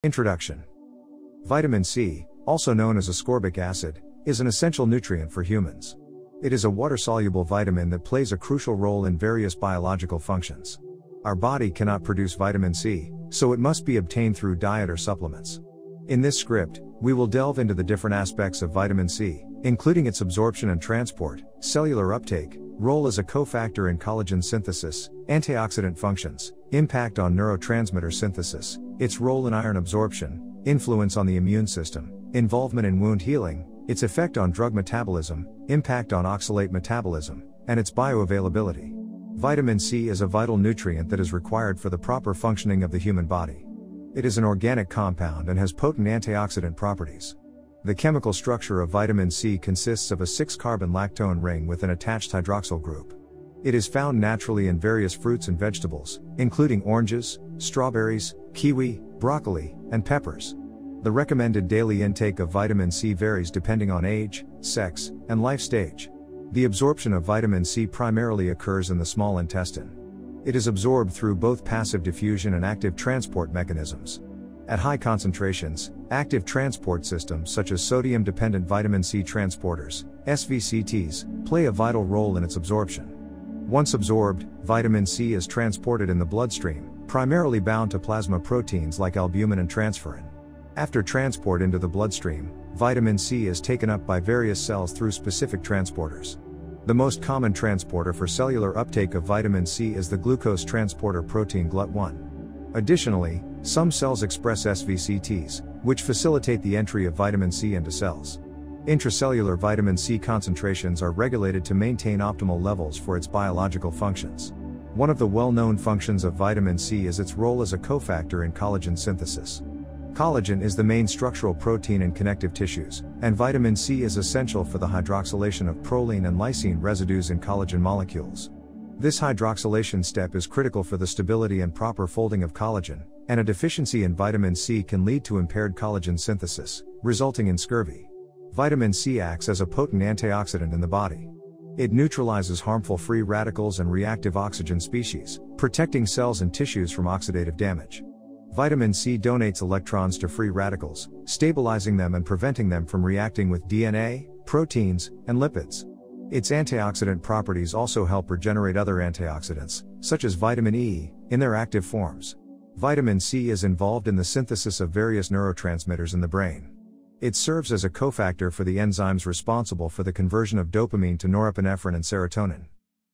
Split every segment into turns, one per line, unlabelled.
Introduction. Vitamin C, also known as ascorbic acid, is an essential nutrient for humans. It is a water-soluble vitamin that plays a crucial role in various biological functions. Our body cannot produce vitamin C, so it must be obtained through diet or supplements. In this script, we will delve into the different aspects of vitamin C, including its absorption and transport, cellular uptake, role as a cofactor in collagen synthesis, antioxidant functions, impact on neurotransmitter synthesis, its role in iron absorption, influence on the immune system, involvement in wound healing, its effect on drug metabolism, impact on oxalate metabolism, and its bioavailability. Vitamin C is a vital nutrient that is required for the proper functioning of the human body. It is an organic compound and has potent antioxidant properties. The chemical structure of vitamin C consists of a 6-carbon lactone ring with an attached hydroxyl group. It is found naturally in various fruits and vegetables, including oranges, strawberries, kiwi, broccoli, and peppers. The recommended daily intake of vitamin C varies depending on age, sex, and life stage. The absorption of vitamin C primarily occurs in the small intestine. It is absorbed through both passive diffusion and active transport mechanisms. At high concentrations, active transport systems such as sodium-dependent vitamin C transporters, SVCTs, play a vital role in its absorption. Once absorbed, vitamin C is transported in the bloodstream, primarily bound to plasma proteins like albumin and transferrin. After transport into the bloodstream, vitamin C is taken up by various cells through specific transporters. The most common transporter for cellular uptake of vitamin C is the glucose transporter protein GLUT1. Additionally, some cells express SVCTs, which facilitate the entry of vitamin C into cells. Intracellular vitamin C concentrations are regulated to maintain optimal levels for its biological functions. One of the well-known functions of vitamin C is its role as a cofactor in collagen synthesis. Collagen is the main structural protein in connective tissues, and vitamin C is essential for the hydroxylation of proline and lysine residues in collagen molecules. This hydroxylation step is critical for the stability and proper folding of collagen, and a deficiency in vitamin C can lead to impaired collagen synthesis, resulting in scurvy. Vitamin C acts as a potent antioxidant in the body. It neutralizes harmful free radicals and reactive oxygen species, protecting cells and tissues from oxidative damage. Vitamin C donates electrons to free radicals, stabilizing them and preventing them from reacting with DNA, proteins, and lipids. Its antioxidant properties also help regenerate other antioxidants, such as vitamin E, in their active forms. Vitamin C is involved in the synthesis of various neurotransmitters in the brain. It serves as a cofactor for the enzymes responsible for the conversion of dopamine to norepinephrine and serotonin.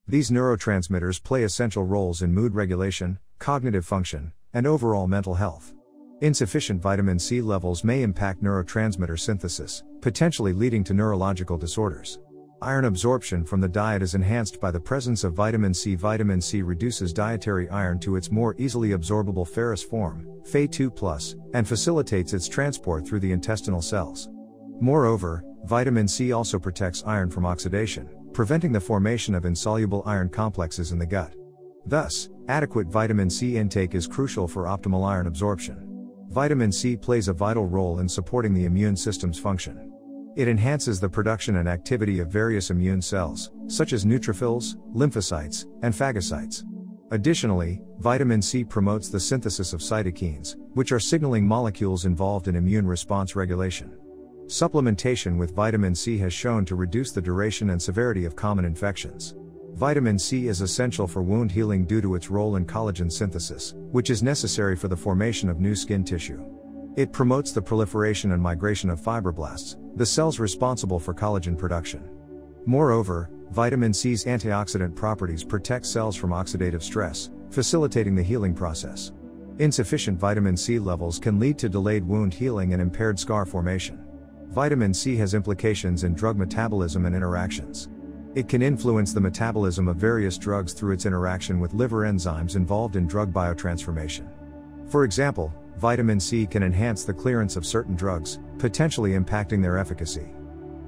These neurotransmitters play essential roles in mood regulation, cognitive function, and overall mental health. Insufficient vitamin C levels may impact neurotransmitter synthesis, potentially leading to neurological disorders. Iron absorption from the diet is enhanced by the presence of vitamin C. Vitamin C reduces dietary iron to its more easily absorbable ferrous form, Fe2+, and facilitates its transport through the intestinal cells. Moreover, vitamin C also protects iron from oxidation, preventing the formation of insoluble iron complexes in the gut. Thus, adequate vitamin C intake is crucial for optimal iron absorption. Vitamin C plays a vital role in supporting the immune system's function. It enhances the production and activity of various immune cells, such as neutrophils, lymphocytes, and phagocytes. Additionally, vitamin C promotes the synthesis of cytokines, which are signaling molecules involved in immune response regulation. Supplementation with vitamin C has shown to reduce the duration and severity of common infections. Vitamin C is essential for wound healing due to its role in collagen synthesis, which is necessary for the formation of new skin tissue. It promotes the proliferation and migration of fibroblasts, the cells responsible for collagen production. Moreover, vitamin C's antioxidant properties protect cells from oxidative stress, facilitating the healing process. Insufficient vitamin C levels can lead to delayed wound healing and impaired scar formation. Vitamin C has implications in drug metabolism and interactions. It can influence the metabolism of various drugs through its interaction with liver enzymes involved in drug biotransformation. For example, vitamin C can enhance the clearance of certain drugs, potentially impacting their efficacy.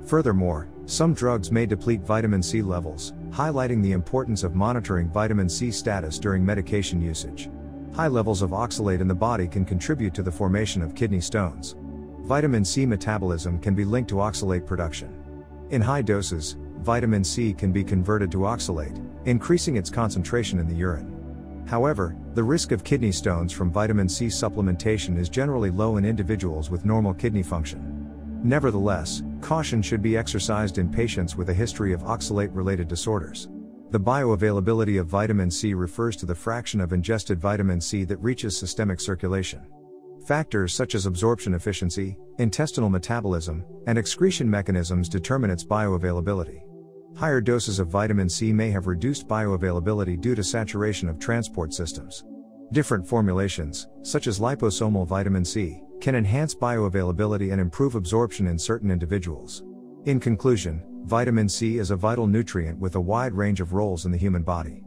Furthermore, some drugs may deplete vitamin C levels, highlighting the importance of monitoring vitamin C status during medication usage. High levels of oxalate in the body can contribute to the formation of kidney stones. Vitamin C metabolism can be linked to oxalate production. In high doses, vitamin C can be converted to oxalate, increasing its concentration in the urine. However, the risk of kidney stones from vitamin C supplementation is generally low in individuals with normal kidney function. Nevertheless, caution should be exercised in patients with a history of oxalate-related disorders. The bioavailability of vitamin C refers to the fraction of ingested vitamin C that reaches systemic circulation. Factors such as absorption efficiency, intestinal metabolism, and excretion mechanisms determine its bioavailability. Higher doses of vitamin C may have reduced bioavailability due to saturation of transport systems. Different formulations, such as liposomal vitamin C, can enhance bioavailability and improve absorption in certain individuals. In conclusion, vitamin C is a vital nutrient with a wide range of roles in the human body.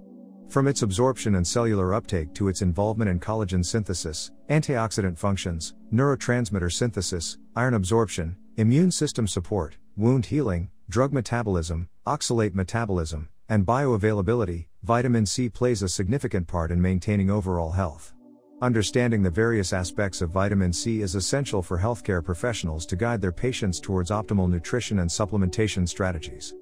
From its absorption and cellular uptake to its involvement in collagen synthesis, antioxidant functions, neurotransmitter synthesis, iron absorption, immune system support, wound healing, drug metabolism, oxalate metabolism, and bioavailability, vitamin C plays a significant part in maintaining overall health. Understanding the various aspects of vitamin C is essential for healthcare professionals to guide their patients towards optimal nutrition and supplementation strategies.